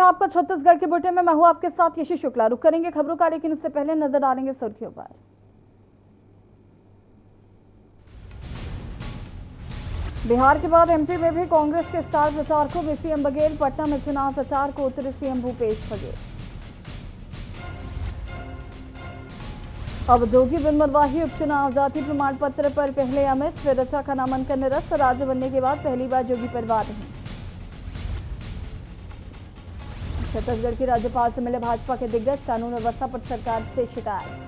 आपका छत्तीसगढ़ के बुलेटिन में मैं हूं आपके साथ यशी शुक्ला। रुक करेंगे खबरों का, लेकिन उससे पहले नजर डालेंगे सुर्खियों पर। बिहार के बाद एमपी में भी कांग्रेस के स्टार प्रचारकों में सीएम बघेल। पटना में चुनाव प्रचार को उतरे सीएम भूपेश बघेल। अब जोगी बिन मरवाही उपचुनाव, जाति प्रमाण पत्र पर पहले अमित, फिर रचा का नामांकन निरस्त। राज्य बनने के बाद पहली बार जोगी परिवार नहीं। छत्तीसगढ़ की राज्यपाल से मिले भाजपा के दिग्गज, कानून व्यवस्था पर सरकार से शिकायत।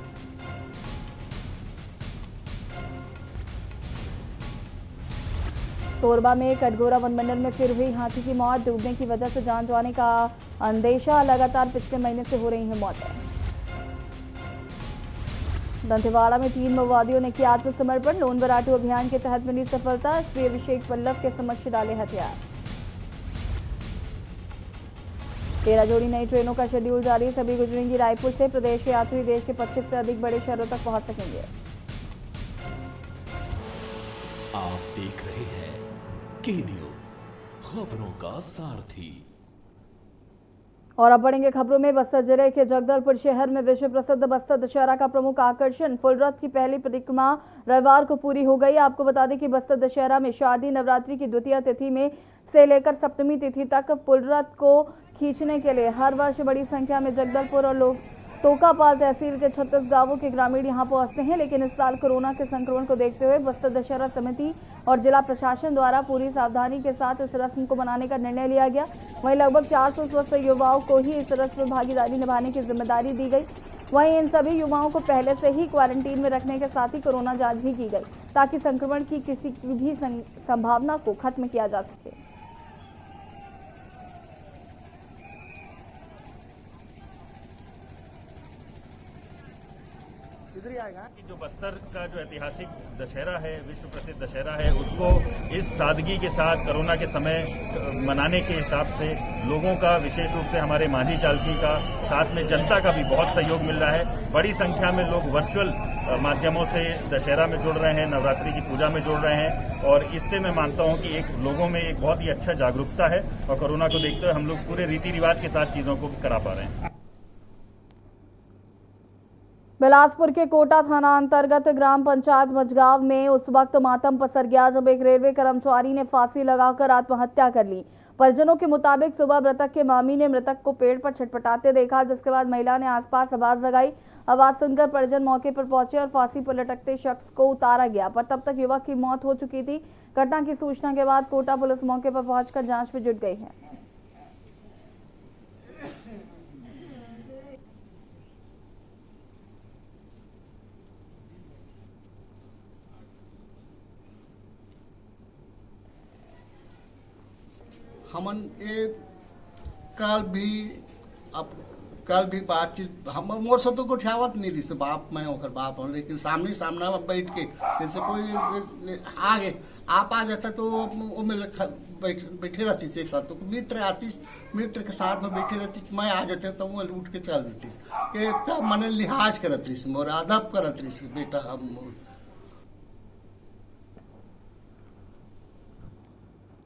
कोरबा में कटघोरा वनमंडल में फिर हुई हाथी की मौत। डूबने की वजह से जान जाने का अंदेशा, लगातार पिछले महीने से हो रही है मौतें। दंतेवाड़ा में 3 माओवादियों ने किया आत्मसमर्पण। लोन वराटू अभियान के तहत मिली सफलता। श्री अभिषेक पल्लव के समक्ष डाले हथियार। 13 जोड़ी नई ट्रेनों का शेड्यूल जारी। सभी गुजरेंगी रायपुर से। प्रदेश के यात्री देश के 25 से अधिक बड़े शहरों तक पहुंच सकेंगे। आप देख रहे हैं के न्यूज, खबरों का सारथी। और अब बढ़ेंगे खबरों में। बस्तर जिले के जगदलपुर शहर में विश्व प्रसिद्ध बस्तर दशहरा का प्रमुख आकर्षण फुल रथ की पहली परिक्रमा रविवार को पूरी हो गई। आपको बता दें कि बस्तर दशहरा में शारदीय नवरात्रि की द्वितीय तिथि में से लेकर सप्तमी तिथि तक फुल रथ को खींचने के लिए हर वर्ष बड़ी संख्या में जगदलपुर और तोकापाल तहसील के 36 गांवों के ग्रामीण यहां पहुंचते हैं। लेकिन इस साल कोरोना के संक्रमण को देखते हुए बस्तर दशहरा समिति और जिला प्रशासन द्वारा पूरी सावधानी के साथ इस रस्म को मनाने का निर्णय लिया गया। वहीं लगभग 400 स्वस्थ युवाओं को ही इस रस्म में भागीदारी निभाने की जिम्मेदारी दी गई। वहीं इन सभी युवाओं को पहले से ही क्वारंटीन में रखने के साथ ही कोरोना जांच भी की गई, ताकि संक्रमण की किसी भी संभावना को खत्म किया जा सके। जो बस्तर का जो ऐतिहासिक दशहरा है, विश्व प्रसिद्ध दशहरा है, उसको इस सादगी के साथ कोरोना के समय मनाने के हिसाब से लोगों का, विशेष रूप से हमारे माझी चालकी का, साथ में जनता का भी बहुत सहयोग मिल रहा है। बड़ी संख्या में लोग वर्चुअल माध्यमों से दशहरा में जुड़ रहे हैं, नवरात्रि की पूजा में जुड़ रहे हैं, और इससे मैं मानता हूं कि एक लोगों में एक बहुत ही अच्छा जागरूकता है और कोरोना को देखते हुए हम लोग पूरे रीति रिवाज के साथ चीजों को करा पा रहे हैं। बिलासपुर के कोटा थाना अंतर्गत ग्राम पंचायत मझगांव में उस वक्त मातम पसर गया जब एक रेलवे कर्मचारी ने फांसी लगाकर आत्महत्या कर ली। परिजनों के मुताबिक सुबह मृतक के मामी ने मृतक को पेड़ पर छटपटाते देखा, जिसके बाद महिला ने आसपास आवाज लगाई। आवाज सुनकर परिजन मौके पर पहुंचे और फांसी पर लटकते शख्स को उतारा गया, पर तब तक युवक की मौत हो चुकी थी। घटना की सूचना के बाद कोटा पुलिस मौके पर पहुंचकर जांच में जुट गई है। हमन ये कल भी बातचीत हम मोर से तो को उठावत नहीं दिस बाप, मैं ओकर बाप हूँ, लेकिन सामने सामना में बैठ के जैसे कोई आगे आप आ जाता तो वो में बैठे रहती एक साथ, तो मित्र आती, मित्र के साथ में बैठे रहती, मैं आ जाते तो वो उठ के चल देती कि मैंने लिहाज करत रही मोर अदब करत रही बेटा। हम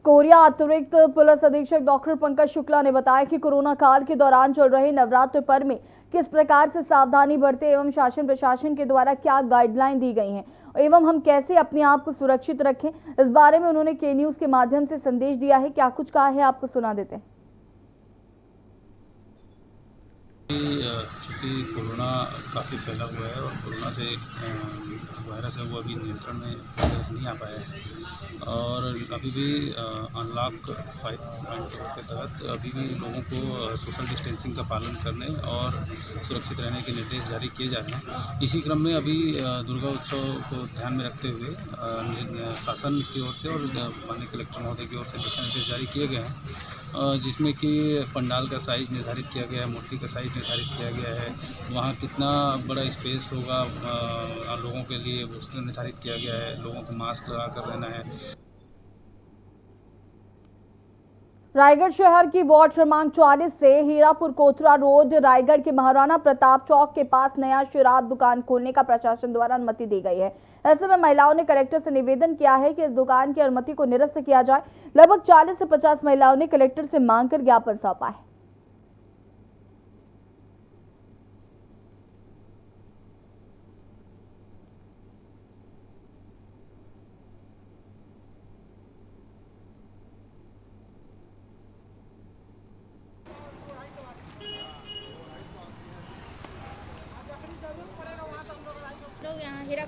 कोरिया अतिरिक्त पुलिस अधीक्षक डॉक्टर पंकज शुक्ला ने बताया कि कोरोना काल के दौरान चल रहे नवरात्र पर्व में किस प्रकार से सावधानी बरते एवं शासन प्रशासन के द्वारा क्या गाइडलाइन दी गई हैं एवं हम कैसे अपने आप को सुरक्षित रखें, इस बारे में उन्होंने के न्यूज के माध्यम से संदेश दिया है। क्या कुछ कहा है, आपको सुना देते हैं। चूँकि कोरोना काफ़ी फैला हुआ है और कोरोना से वायरस है वो अभी नियंत्रण में नहीं आ पाया है, और अभी भी अनलॉक 5.0 के तहत अभी भी लोगों को सोशल डिस्टेंसिंग का पालन करने और सुरक्षित रहने के निर्देश जारी किए जा रहे हैं। इसी क्रम में अभी दुर्गा उत्सव को ध्यान में रखते हुए शासन की ओर से और माननीय कलेक्टर महोदय की ओर से दिशा निर्देश जारी किए गए हैं, जिसमें कि पंडाल का साइज़ निर्धारित किया गया है, मूर्ति का साइज़ निर्धारित किया गया है, वहाँ कितना बड़ा स्पेस होगा लोगों के लिए उसको निर्धारित किया गया है, लोगों को मास्क लगा कर रहना है। रायगढ़ शहर की वार्ड क्रमांक 44 से हीरापुर कोथरा रोड रायगढ़ के महाराणा प्रताप चौक के पास नया शराब दुकान खोलने का प्रशासन द्वारा अनुमति दी गई है। ऐसे में महिलाओं ने कलेक्टर से निवेदन किया है कि इस दुकान की अनुमति को निरस्त किया जाए। लगभग 40 से 50 महिलाओं ने कलेक्टर से मांग कर ज्ञापन सौंपा है।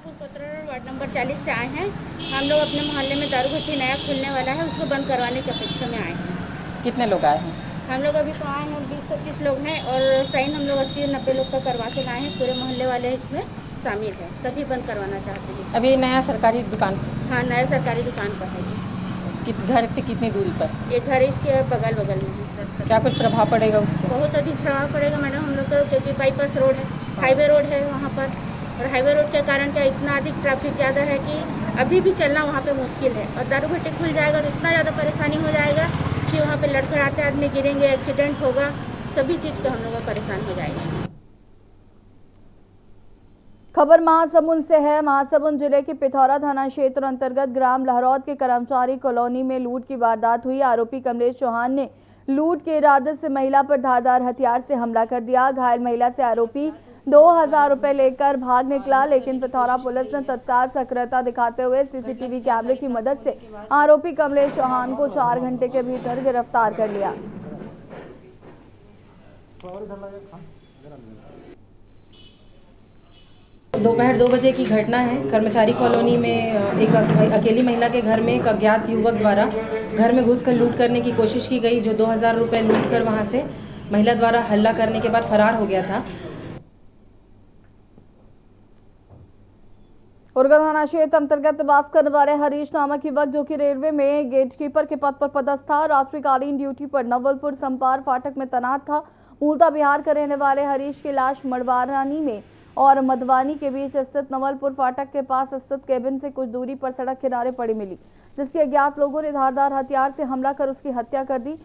मीनापुर कोतरा वार्ड नंबर 40 से आए हैं। हम लोग अपने मोहल्ले में दारू भट्टी नया खुलने वाला है, उसको बंद करवाने की अपेक्षा में आए हैं। कितने लोग आए हैं? हम लोग अभी तो आए हैं 20-25 लोग हैं और साइन हम लोग 80-90 लोग का करवा के लाए हैं। पूरे मोहल्ले वाले इसमें शामिल हैं, सभी बंद करवाना चाहते हैं। अभी नया सरकारी दुकान? हाँ, नया सरकारी दुकान पर है। घर से कितनी दूरी पर? ये घर इसके बगल में है। क्या कुछ प्रभाव पड़ेगा उससे? बहुत अधिक प्रभाव पड़ेगा मैडम हम लोग को, क्योंकि बाईपास रोड है, हाईवे रोड है वहाँ पर, और हाईवे रोड के कारण क्या इतना अधिक ट्रैफिक ज़्यादा है कि अभी भी चलना वहाँ पे मुश्किल है। और दारू भट्टी खुल जाएगा तो इतना ज़्यादा परेशानी हो जाएगा कि वहाँ पे लड़खड़ाते आदमी गिरेंगे, एक्सीडेंट होगा, सभी चीज़ का हम लोग परेशान हो जाएंगे। खबर महासमुंद से है। महासमुंद जिले के पिथौरा थाना क्षेत्र अंतर्गत ग्राम लहरौद के कर्मचारी कॉलोनी में लूट की वारदात हुई। आरोपी कमलेश चौहान ने लूट के इरादे से महिला पर धारदार हथियार से हमला कर दिया। घायल महिला से आरोपी 2000 रुपए लेकर भाग निकला, लेकिन पिथौरा पुलिस ने तत्काल सक्रियता दिखाते हुए सीसीटीवी कैमरे की मदद से आरोपी कमलेश चौहान को 4 घंटे के भीतर गिरफ्तार कर लिया। दोपहर 2 बजे की घटना है। कर्मचारी कॉलोनी में एक अकेली महिला के घर में एक अज्ञात युवक द्वारा घर में घुसकर लूट करने की कोशिश की गई, जो 2000 रुपये लूट कर वहां से महिला द्वारा हल्ला करने के बाद फरार हो गया था। उरगा थाना क्षेत्र अंतर्गत निवास करने वाले हरीश नामक युवक, जो कि रेलवे में गेटकीपर के पद पर पदस्थ था, रात्रिकालीन ड्यूटी पर नवलपुर संपार फाटक में तैनात था। मूलतः बिहार के रहने वाले हरीश की लाश मड़वारानी में और मधवानी के बीच स्थित नवलपुर फाटक के पास स्थित केबिन से कुछ दूरी पर सड़क किनारे पड़ी मिली, जिसके अज्ञात लोगों ने धारदार हथियार से हमला कर उसकी हत्या कर दी।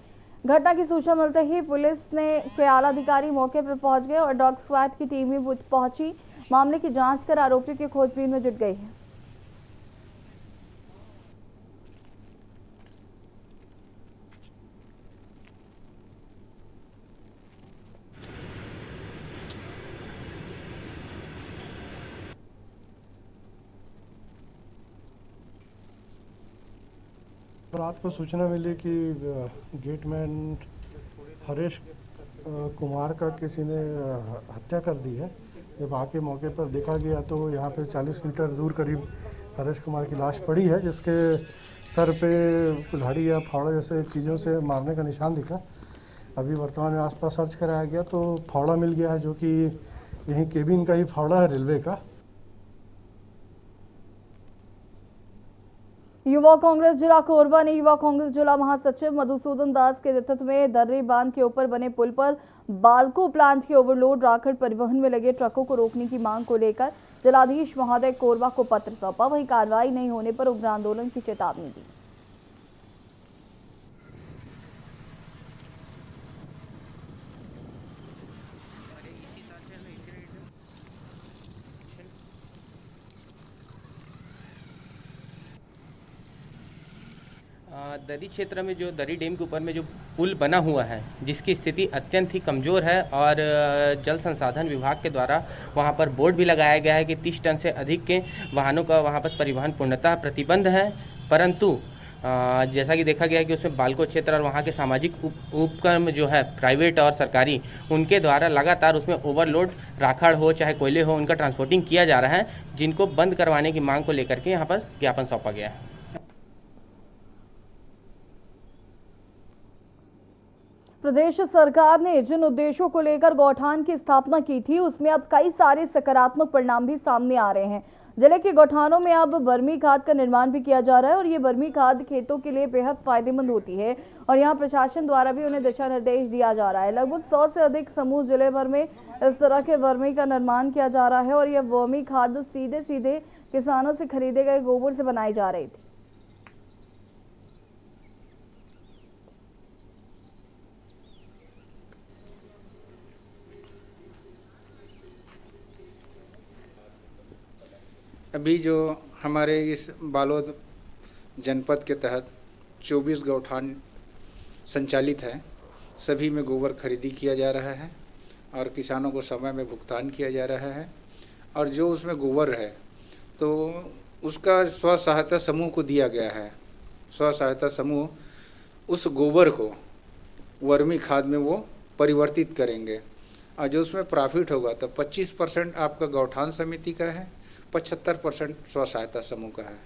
घटना की सूचना मिलते ही पुलिस के आला अधिकारी मौके पर पहुंच गए और डॉग स्क्वाड की टीम भी पहुंची। मामले की जांच कर आरोपियों की खोजबीन में जुट गई है। रात को सूचना मिली कि गेटमैन हरीश कुमार का किसी ने हत्या कर दी है। जब आके मौके पर देखा गया तो यहाँ पे 40 मीटर दूर करीब हरीश कुमार की लाश पड़ी है, जिसके सर पे कुल्हाड़ी या फावड़ा जैसे चीज़ों से मारने का निशान दिखा। अभी वर्तमान में आसपास सर्च कराया गया तो फावड़ा मिल गया है, जो कि यहीं केबिन का ही फावड़ा है रेलवे का। युवा कांग्रेस जिला कोरबा ने युवा कांग्रेस जिला महासचिव मधुसूदन दास के नेतृत्व में दर्री बांध के ऊपर बने पुल पर बालको प्लांट के ओवरलोड राखड़ परिवहन में लगे ट्रकों को रोकने की मांग को लेकर जिलाधीश महोदय कोरबा को पत्र सौंपा। वहीं कार्रवाई नहीं होने पर उग्र आंदोलन की चेतावनी दी। दर्री क्षेत्र में जो दर्री डैम के ऊपर में जो पुल बना हुआ है, जिसकी स्थिति अत्यंत ही कमज़ोर है और जल संसाधन विभाग के द्वारा वहां पर बोर्ड भी लगाया गया है कि 30 टन से अधिक के वाहनों का वहां पर परिवहन पूर्णतः प्रतिबंध है। परंतु जैसा कि देखा गया है कि उसमें बालको क्षेत्र और वहां के सामाजिक उपक्रम जो है प्राइवेट और सरकारी, उनके द्वारा लगातार उसमें ओवरलोड राखड़ हो चाहे कोयले हो, उनका ट्रांसपोर्टिंग किया जा रहा है, जिनको बंद करवाने की मांग को लेकर के यहाँ पर ज्ञापन सौंपा गया है। प्रदेश सरकार ने जिन उद्देश्यों को लेकर गौठान की स्थापना की थी, उसमें अब कई सारे सकारात्मक परिणाम भी सामने आ रहे हैं। जिले के गौठानों में अब वर्मी खाद का निर्माण भी किया जा रहा है और ये वर्मी खाद खेतों के लिए बेहद फायदेमंद होती है और यहाँ प्रशासन द्वारा भी उन्हें दिशा निर्देश दिया जा रहा है। लगभग 100 से अधिक समूह जिले भर में इस तरह के वर्मी का निर्माण किया जा रहा है और यह वर्मी खाद सीधे सीधे किसानों से खरीदे गए गोबर से बनाई जा रही थी। अभी जो हमारे इस बालोद जनपद के तहत 24 गौठान संचालित है, सभी में गोबर खरीदी किया जा रहा है और किसानों को समय में भुगतान किया जा रहा है। और जो उसमें गोबर है तो उसका स्व सहायता समूह को दिया गया है। स्व सहायता समूह उस गोबर को वर्मी खाद में वो परिवर्तित करेंगे और जो उसमें प्रॉफिट होगा तो 25% आपका गौठान समिति का है, 75% स्व सहायता समूह का है।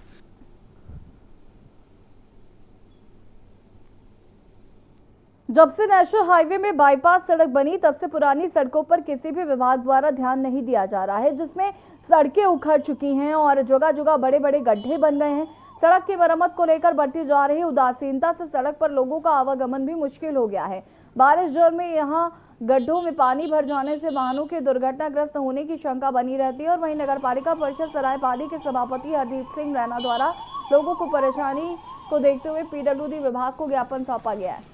जब से नेशनल हाईवे में बाईपास सड़क बनी तब से पुरानी सड़कों पर किसी भी विभाग द्वारा ध्यान नहीं दिया जा रहा है, जिसमें सड़कें उखड़ चुकी हैं और जगह जगह बड़े बड़े गड्ढे बन गए हैं। सड़क की मरम्मत को लेकर बढ़ती जा रही उदासीनता से सड़क पर लोगों का आवागमन भी मुश्किल हो गया है। बारिश जोर में यहां गड्ढों में पानी भर जाने से वाहनों के दुर्घटनाग्रस्त होने की शंका बनी रहती है। और वहीं नगरपालिका परिषद सरायपाली के सभापति हरदीप सिंह रैना द्वारा लोगों को परेशानी को देखते हुए पीडब्ल्यूडी विभाग को ज्ञापन सौंपा गया है।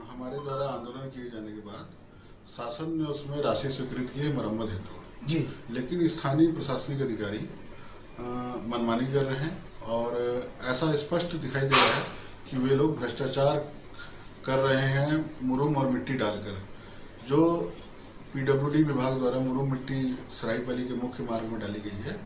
हमारे द्वारा आंदोलन किए जाने के बाद शासन ने उसमें राशि स्वीकृत की है मरम्मत हेतु जी, लेकिन स्थानीय प्रशासनिक अधिकारी मनमानी कर रहे हैं और ऐसा स्पष्ट दिखाई दे रहा है कि वे लोग भ्रष्टाचार कर रहे हैं मुरुम और मिट्टी डालकर। जो पीडब्ल्यूडी विभाग द्वारा मुरुम मिट्टी सरायपाली के मुख्य मार्ग में डाली गई है।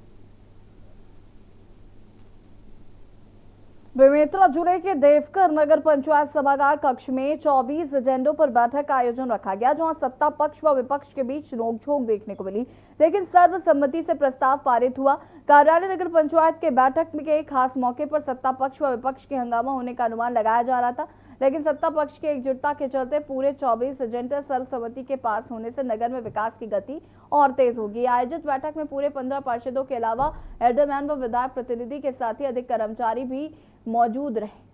बेमेतरा जिले के देवकर नगर पंचायत सभागार कक्ष में 24 एजेंडों पर बैठक का आयोजन रखा गया, जहां सत्ता पक्ष व विपक्ष के बीच नोकझोंक देखने को मिली, लेकिन सर्वसम्मति से प्रस्ताव पारित हुआ। कार्यालय नगर पंचायत के बैठक के खास मौके पर सत्ता पक्ष व विपक्ष के हंगामा होने का अनुमान लगाया जा रहा था, लेकिन सत्ता पक्ष की एकजुटता के चलते पूरे 24 एजेंडे सर्वसम्मति के पास होने से नगर में विकास की गति और तेज होगी। आयोजित बैठक में पूरे 15 पार्षदों के अलावा एल्डरमैन व विधायक प्रतिनिधि के साथ ही अधिक कर्मचारी भी मौजूद रहे।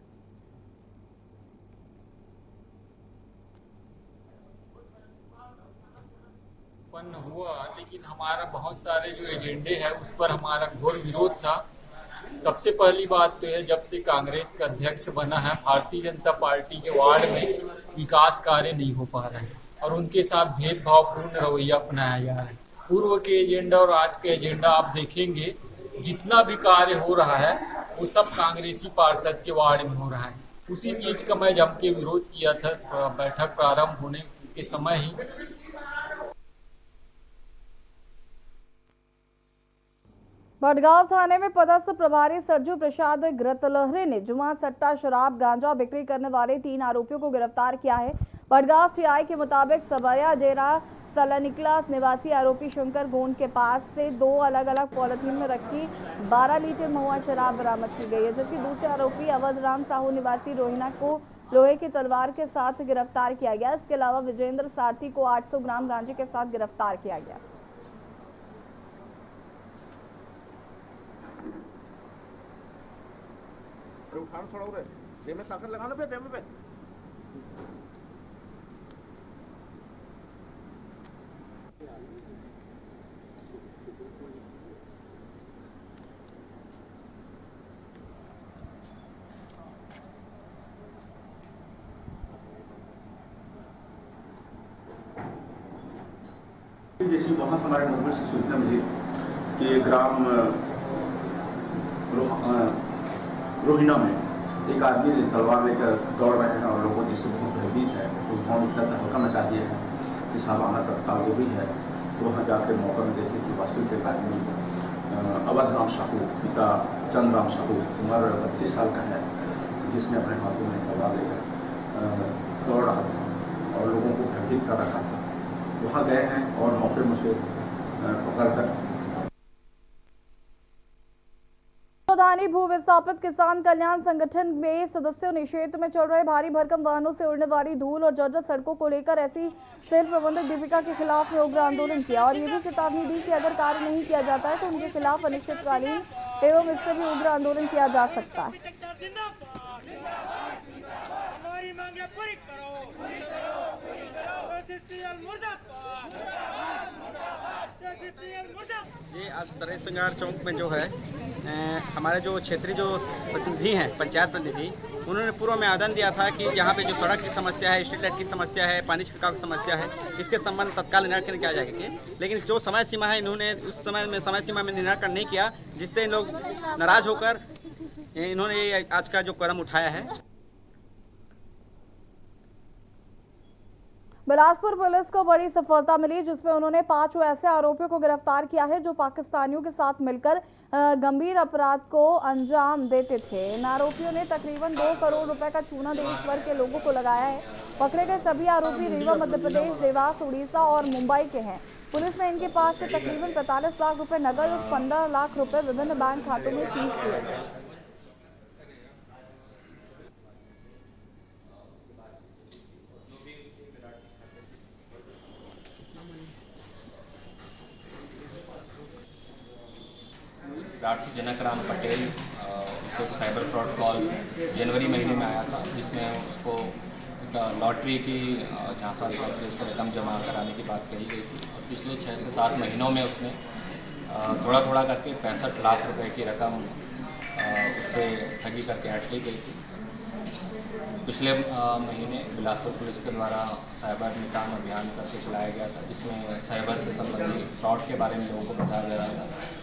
हुआ, लेकिन हमारा बहुत सारे जो एजेंडे हैं उस पर हमारा घोर विरोध था। सबसे पहली बात तो है, जब से कांग्रेस का अध्यक्ष बना है भारतीय जनता पार्टी के वार्ड में विकास कार्य नहीं हो पा रहे हैं और उनके साथ भेदभावपूर्ण रवैया अपनाया जा रहा है। पूर्व के एजेंडा और आज के एजेंडा आप देखेंगे, जितना भी कार्य हो रहा है वो सब कांग्रेसी पार्षद के वार्ड में हो रहा है। उसी चीज का मैं जम के विरोध किया था बैठक प्रारंभ होने के समय ही। बड़गांव थाने में पदस्थ प्रभारी सरजू प्रसाद ग्रतलहरे ने जुआ, सट्टा, शराब, गांजा बिक्री करने वाले 3 आरोपियों को गिरफ्तार किया है। बड़गांव टीआई के मुताबिक सबया डेरा सलानिकला निवासी आरोपी शंकर गोंड के पास से 2 अलग अलग पॉलिथीन में रखी 12 लीटर महुआ शराब बरामद की गई है, जबकि दूसरे आरोपी अवध राम साहू निवासी रोहिना को लोहे की तलवार के साथ गिरफ्तार किया गया। इसके अलावा विजेंद्र सारथी को 800 ग्राम गांजे के साथ गिरफ्तार किया गया। थोड़ा उधर दे में ताकत लगाना पे दे में जैसी वहाँ हमारे मोबाइल से सूचना मिली कि ग्राम रोहिना में एक आदमी तलवार लेकर दौड़ रहे हैं और लोगों जिससे बहुत भयभीत है, उस गाँव में इतना हल्का मचा दिए हैं कि सालाना तत्काल जो भी है तो वहाँ जाकर मौका में देखे कि वास्तविक एक आदमी अवध राम साहू पिता चंद राम साहू उम्र 32 साल का है, जिसने अपने हाथों में तलवार लेकर दौड़ रहा था और लोगों को भयभीत कर रखा था। वहाँ गए हैं और मौके में से पकड़कर राजधानी भू विस्थापित किसान कल्याण संगठन में सदस्यों ने क्षेत्र में चल रहे भारी भरकम वाहनों से उड़ने वाली धूल और जर्जर सड़कों को लेकर ऐसी सेल प्रबंधक दीपिका के खिलाफ उग्र आंदोलन किया और ये भी चेतावनी दी कि अगर कार्य नहीं किया जाता है तो उनके खिलाफ अनिश्चितकालीन एवं इससे भी उग्र आंदोलन किया जा सकता है। ये आज सराय श्रृंगार चौक में जो है हमारे जो क्षेत्रीय जो प्रतिनिधि हैं, पंचायत प्रतिनिधि, उन्होंने पूर्व में आवेदन दिया था कि यहाँ पे जो सड़क की समस्या है, स्ट्रीट लाइट की समस्या है, पानी छिड़काव की समस्या है, इसके संबंध तत्काल निराकरण किया जाएगा। लेकिन जो समय सीमा है इन्होंने उस समय सीमा में निराकरण नहीं किया, जिससे इन लोग नाराज होकर इन्होंने आज का जो कदम उठाया है। बिलासपुर पुलिस को बड़ी सफलता मिली, जिसमें उन्होंने 5 ऐसे आरोपियों को गिरफ्तार किया है जो पाकिस्तानियों के साथ मिलकर गंभीर अपराध को अंजाम देते थे। इन आरोपियों ने तकरीबन 2 करोड़ रुपए का चूना देश भर के लोगों को लगाया है। पकड़े गए सभी आरोपी रीवा, मध्य प्रदेश, देवास, उड़ीसा और मुंबई के हैं। पुलिस ने इनके पास से तकरीबन 45 लाख रुपए नकद और 15 लाख रुपए विभिन्न बैंक खातों में सीज किए। प्रार्थी जनकराम पटेल उसे साइबर फ्रॉड कॉल जनवरी महीने में आया था, जिसमें उसको एक लॉटरी की झांसा करके उससे रकम जमा कराने की बात कही गई थी। और पिछले 6 से 7 महीनों में उसने थोड़ा थोड़ा करके 65 लाख रुपए की रकम उससे ठगी करके हट ली गई थी। पिछले महीने बिलासपुर पुलिस के द्वारा साइबर निदान अभियान करके चलाया गया था, जिसमें साइबर से संबंधित फ्रॉड के बारे में लोगों को बताया जा रहा था।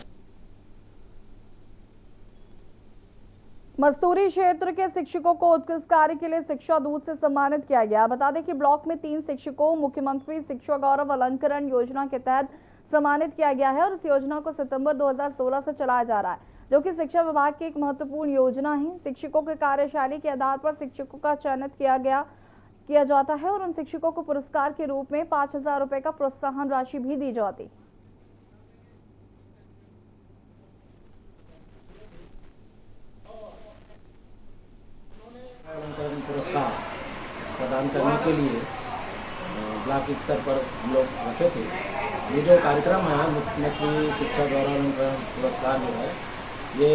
मस्तूरी क्षेत्र के शिक्षकों को उत्कृष्ट कार्य के लिए शिक्षा दूत से सम्मानित किया गया। बता दें कि ब्लॉक में 3 शिक्षकों को मुख्यमंत्री शिक्षा गौरव अलंकरण योजना के तहत सम्मानित किया गया है और इस योजना को सितंबर 2016 से चलाया जा रहा है, जो कि शिक्षा विभाग की एक महत्वपूर्ण योजना है। शिक्षकों के कार्यशैली के आधार पर शिक्षकों का चयनित किया जाता है और उन शिक्षकों को पुरस्कार के रूप में 5,000 रुपए का प्रोत्साहन राशि भी दी जाती। अलंकरण पुरस्कार प्रदान करने के लिए ब्लॉक स्तर पर हम लोग रखे थे। ये जो कार्यक्रम है मुख्यमंत्री शिक्षा गौरव अलंकरण पुरस्कार जो है, ये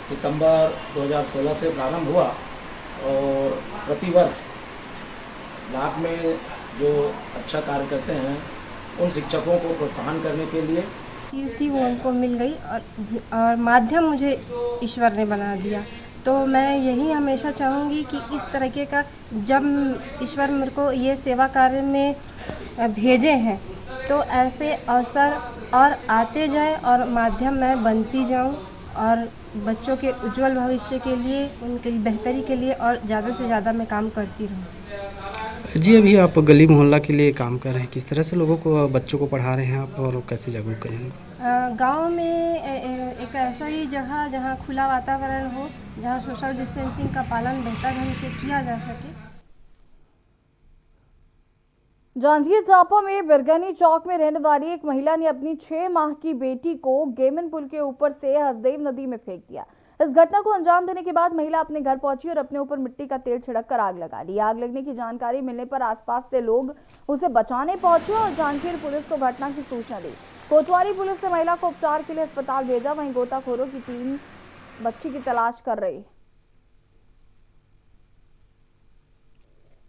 सितंबर 2016 से प्रारंभ हुआ और प्रतिवर्ष ब्लॉक में जो अच्छा कार्य करते हैं उन शिक्षकों को प्रोत्साहन करने के लिए चीज़ थी वो उनको मिल गई और माध्यम मुझे ईश्वर ने बना दिया। तो मैं यही हमेशा चाहूँगी कि इस तरीके का जब ईश्वर मेरे को ये सेवा कार्य में भेजे हैं तो ऐसे अवसर और आते जाए और माध्यम मैं बनती जाऊँ और बच्चों के उज्जवल भविष्य के लिए, उनकी बेहतरी के लिए और ज़्यादा से ज़्यादा मैं काम करती रहूँ। जी, अभी आप गली मोहल्ला के लिए काम कर रहे हैं, किस तरह से लोगों को, बच्चों को पढ़ा रहे हैं आप और कैसे जागरूक करेंगे? गांव में एक ऐसा ही जगह जहां खुला वातावरण हो, जहां सोशल डिस्टेंसिंग का पालन बेहतर ढंग से किया जा सके। जांजगीर चांपा में बिरगनी चौक में रहने वाली एक महिला ने अपनी 6 माह की बेटी को गेमन पुल के ऊपर से हसदेव नदी में फेंक दिया। इस घटना को अंजाम देने के बाद महिला अपने घर पहुंची और अपने ऊपर मिट्टी का तेल छिड़ककर आग लगा ली। आग लगने की जानकारी मिलने पर आसपास से लोग उसे बचाने पहुंचे और जांजगीर पुलिस को घटना की सूचना दी। कोतवाली पुलिस ने महिला को उपचार के लिए अस्पताल भेजा। वहीं गोताखोरों की टीम बच्ची की तलाश कर रही।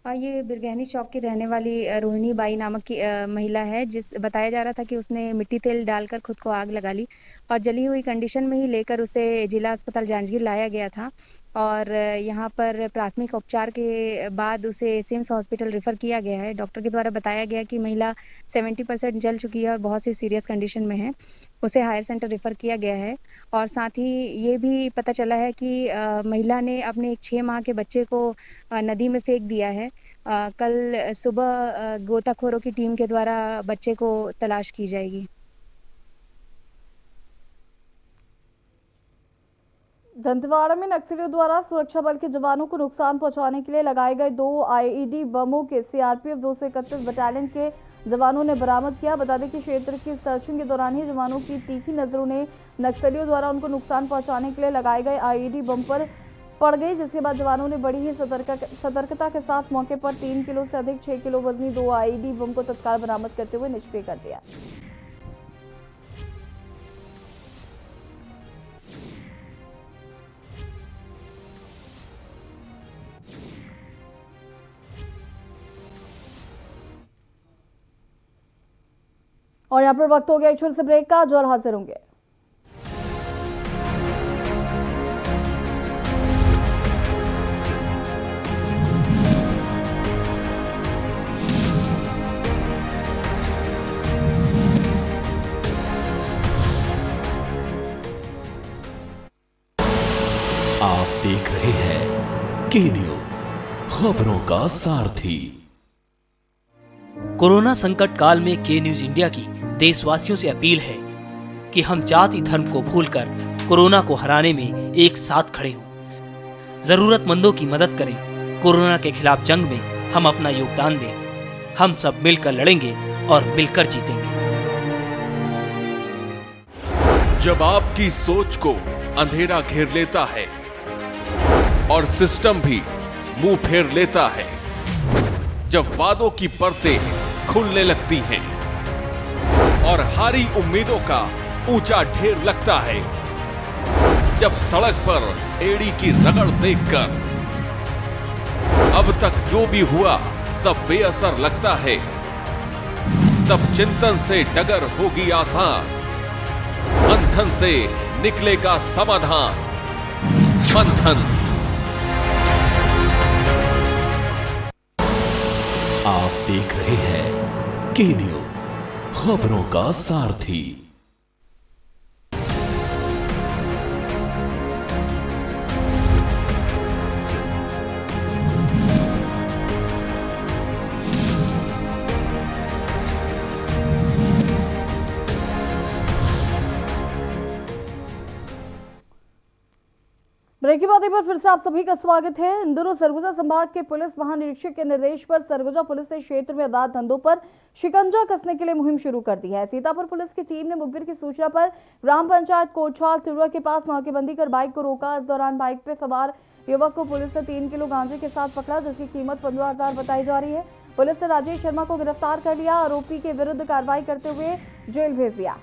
ये बिरगहनी चौक की रहने वाली रोहिणी बाई नामक की महिला है, जिस बताया जा रहा था कि उसने मिट्टी तेल डालकर खुद को आग लगा ली और जली हुई कंडीशन में ही लेकर उसे जिला अस्पताल जांजगीर लाया गया था और यहाँ पर प्राथमिक उपचार के बाद उसे सिम्स हॉस्पिटल रेफर किया गया है। डॉक्टर के द्वारा बताया गया कि महिला 70% जल चुकी है और बहुत सी सीरियस कंडीशन में है। उसे हायर सेंटर रेफर किया गया है और साथ ही ये भी पता चला है कि महिला ने अपने एक 6 माह के बच्चे को नदी में फेंक दिया है। कल सुबह गोताखोरों की टीम के द्वारा बच्चे को तलाश की जाएगी। दंतेवाड़ा में नक्सलियों द्वारा सुरक्षा बल के जवानों को नुकसान पहुंचाने के लिए लगाए गए 2 आईईडी बमों के सीआरपीएफ 231 बटालियन के जवानों ने बरामद किया। बता दें कि क्षेत्र की सर्चिंग के दौरान ही जवानों की तीखी नजरों ने नक्सलियों द्वारा उनको नुकसान पहुंचाने के लिए लगाए गए आईईडी बम पर पड़ गई, जिसके बाद जवानों ने बड़ी ही सतर्कता के साथ मौके पर 3 किलो से अधिक 6 किलो वजनी 2 आईईडी बम को तत्काल बरामद करते हुए निष्क्रिय कर दिया। और यहाँ पर वक्त हो गया एक छोटे से ब्रेक का, जो और हाजिर होंगे। आप देख रहे हैं के न्यूज, खबरों का सारथी। कोरोना संकट काल में के न्यूज इंडिया की देशवासियों से अपील है कि हम जाति धर्म को भूलकर कोरोना को हराने में एक साथ खड़े हों। जरूरतमंदों की मदद करें। कोरोना के खिलाफ जंग में हम अपना योगदान दें। हम सब मिलकर लड़ेंगे और मिलकर जीतेंगे। जब आपकी सोच को अंधेरा घेर लेता है और सिस्टम भी मुंह फेर लेता है, जब वादों की परतें खुलने लगती हैं और हारी उम्मीदों का ऊंचा ढेर लगता है, जब सड़क पर एड़ी की रगड़ देखकर अब तक जो भी हुआ सब बेअसर लगता है, तब चिंतन से डगर होगी आसान, मंथन से निकलेगा समाधान। मंथन। आप देख रहे हैं के न्यूज, खबरों का सारथी। ब्रेक की बातें पर फिर से आप सभी का स्वागत है। इन दिनों सरगुजा संभाग के पुलिस महानिरीक्षक के निर्देश पर सरगुजा पुलिस ने क्षेत्र में अवैध धंधों पर शिकंजा कसने के लिए मुहिम शुरू कर दी है। सीतापुर पुलिस की टीम ने मुखबिर की सूचना पर ग्राम पंचायत कोटछाल तिरुआ के पास नाकेबंदी कर बाइक को रोका। इस दौरान बाइक पे सवार युवक को पुलिस ने 3 किलो गांजे के साथ पकड़ा, जिसकी कीमत 15,000 बताई जा रही है। पुलिस ने राजेश शर्मा को गिरफ्तार कर लिया। आरोपी के विरुद्ध कार्रवाई करते हुए जेल भेज दिया।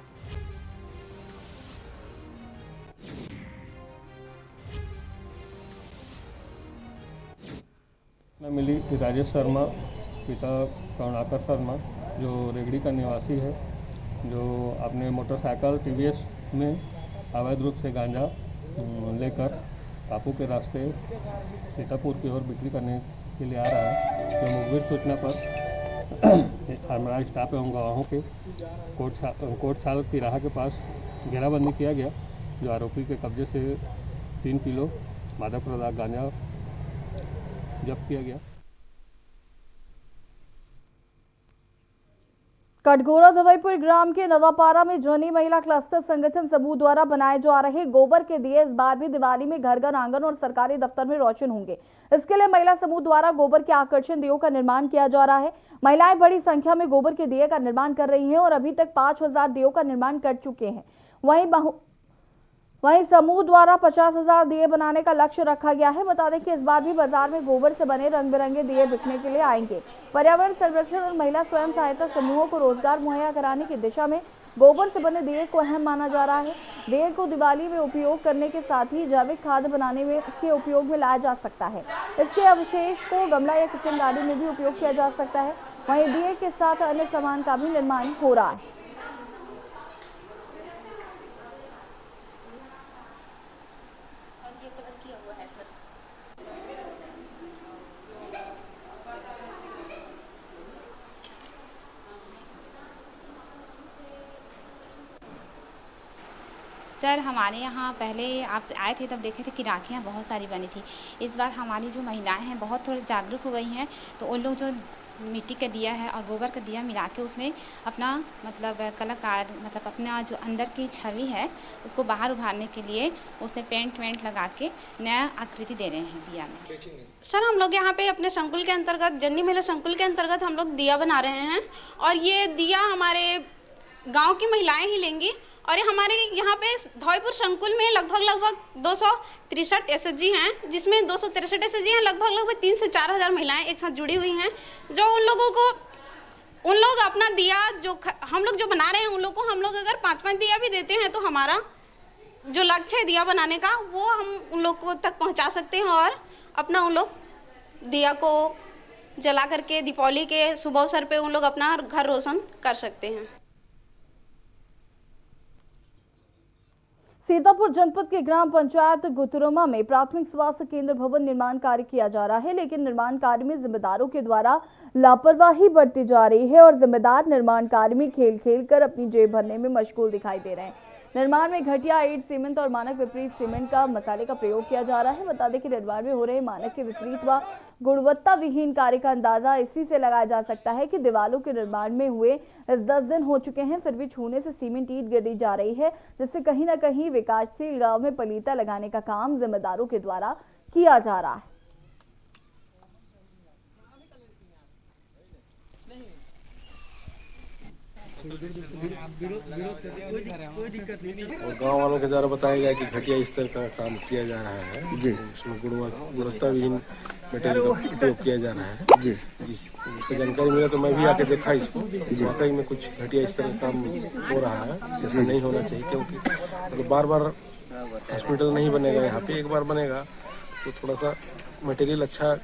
मिली कि राजेश शर्मा पिता करुणाकर शर्मा जो रेगड़ी का निवासी है, जो अपने मोटरसाइकिल टीवीएस में अवैध रूप से गांजा लेकर कापू के रास्ते सीतापुर की ओर बिक्री करने के लिए आ रहा है। जो मुखबिर सूचना पर हमारा स्टाफ एवं गवाहों के कोटछाल तिराहा के पास घेराबंदी किया गया, जो आरोपी के कब्जे से 3 किलो मादक पदार्थ गांजा जब्त किया गया। कटघोरा धवईपुर ग्राम के नवापारा में जनी महिला क्लस्टर संगठन समूह द्वारा बनाए जा रहे गोबर के दिए इस बार भी दिवाली में घर घर आंगन और सरकारी दफ्तर में रोशन होंगे। इसके लिए महिला समूह द्वारा गोबर के आकर्षण दियों का निर्माण किया जा रहा है। महिलाएं बड़ी संख्या में गोबर के दिए का निर्माण कर रही हैं और अभी तक 5,000 दियों का निर्माण कर चुके हैं। वहीं समूह द्वारा 50,000 दिए बनाने का लक्ष्य रखा गया है। बता दें कि इस बार भी बाजार में गोबर से बने रंग बिरंगे दिए बिकने के लिए आएंगे। पर्यावरण संरक्षण और महिला स्वयं सहायता समूहों को रोजगार मुहैया कराने की दिशा में गोबर से बने दिए को अहम माना जा रहा है। दिए को दिवाली में उपयोग करने के साथ ही जैविक खाद बनाने में के उपयोग में लाया जा सकता है। इसके अवशेष को गमला या किचन गार्डन में भी उपयोग किया जा सकता है। वहीं दिए के साथ अन्य सामान का भी निर्माण हो रहा है। सर हमारे यहाँ पहले आप आए थे तब देखे थे कि राखियाँ बहुत सारी बनी थी। इस बार हमारी जो महिलाएं हैं बहुत थोड़े जागरूक हो गई हैं, तो उन लोग जो मिट्टी का दिया है और गोबर का दिया मिला के उसमें अपना मतलब कलाकार मतलब अपना जो अंदर की छवि है उसको बाहर उभारने के लिए उसे पेंट वेंट लगा के नया आकृति दे रहे हैं दिया में। सर हम लोग यहाँ पे अपने संकुल के अंतर्गत जन्नी महिला संकुल के अंतर्गत हम लोग दिया बना रहे हैं और ये दिया हमारे गांव की महिलाएं ही लेंगी और ये हमारे यहाँ पे धवईपुर संकुल में लगभग 263 एसएचजी हैं, जिसमें 263 एसएचजी हैं, लगभग 3 से 4 हज़ार महिलाएं एक साथ जुड़ी हुई हैं। जो उन लोग अपना दिया जो हम लोग जो बना रहे हैं उन लोग को हम लोग अगर 5-5 दिया भी देते हैं तो हमारा जो लक्ष्य है दिया बनाने का वो हम उन लोग को तक पहुँचा सकते हैं और अपना उन लोग दिया को जला करके दीपावली के शुभ अवसर पर उन लोग अपना घर रोशन कर सकते हैं। सीतापुर जनपद के ग्राम पंचायत गुतुरमा में प्राथमिक स्वास्थ्य केंद्र भवन निर्माण कार्य किया जा रहा है, लेकिन निर्माण कार्य में जिम्मेदारों के द्वारा लापरवाही बरती जा रही है और जिम्मेदार निर्माण कार्य में खेल खेल कर अपनी जेब भरने में मशगूल दिखाई दे रहे हैं। निर्माण में घटिया ईंट सीमेंट और मानक विपरीत सीमेंट का मसाले का प्रयोग किया जा रहा है। बता दें कि निर्माण में हो रहे मानक के विपरीत व गुणवत्ता विहीन कार्य का अंदाजा इसी से लगाया जा सकता है कि दीवारों के निर्माण में हुए इस 10 दिन हो चुके हैं, फिर भी छूने से सीमेंट ईंट गिरी जा रही है, जिससे कहीं न कहीं विकासशील गांव में पलीता लगाने का काम जिम्मेदारों के द्वारा किया जा रहा है। और गांव वालों के द्वारा बताया गया कि घटिया स्तर का काम किया जा रहा है जी, उसमें गुणवत्ता विहीन मटेरियल का उपयोग किया जा रहा है जी। उसकी जानकारी मिला तो मैं भी आके देखा इसको, वाकई में कुछ घटिया स्तर का काम हो रहा है, जैसा नहीं होना चाहिए, क्योंकि मतलब बार बार हॉस्पिटल नहीं बनेगा, यहाँ पे एक बार बनेगा तो थोड़ा सा मटेरियल अच्छा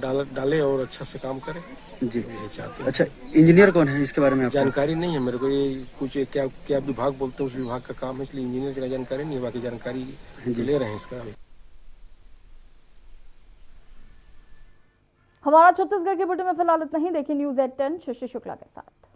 डाले और अच्छा से काम करे जी, यही चाहते हैं। अच्छा, इंजीनियर कौन है इसके बारे में आपको जानकारी नहीं है मेरे को, ये कुछ क्या विभाग बोलते हैं उस विभाग का काम है, इसलिए इंजीनियर की जानकारी नहीं है, बाकी जानकारी ले रहे हैं इसका। हमारा छत्तीसगढ़ के बुलेटिन में फिलहाल इतना ही। देखिए न्यूज़ 8 10 शशि शुक्ला के साथ।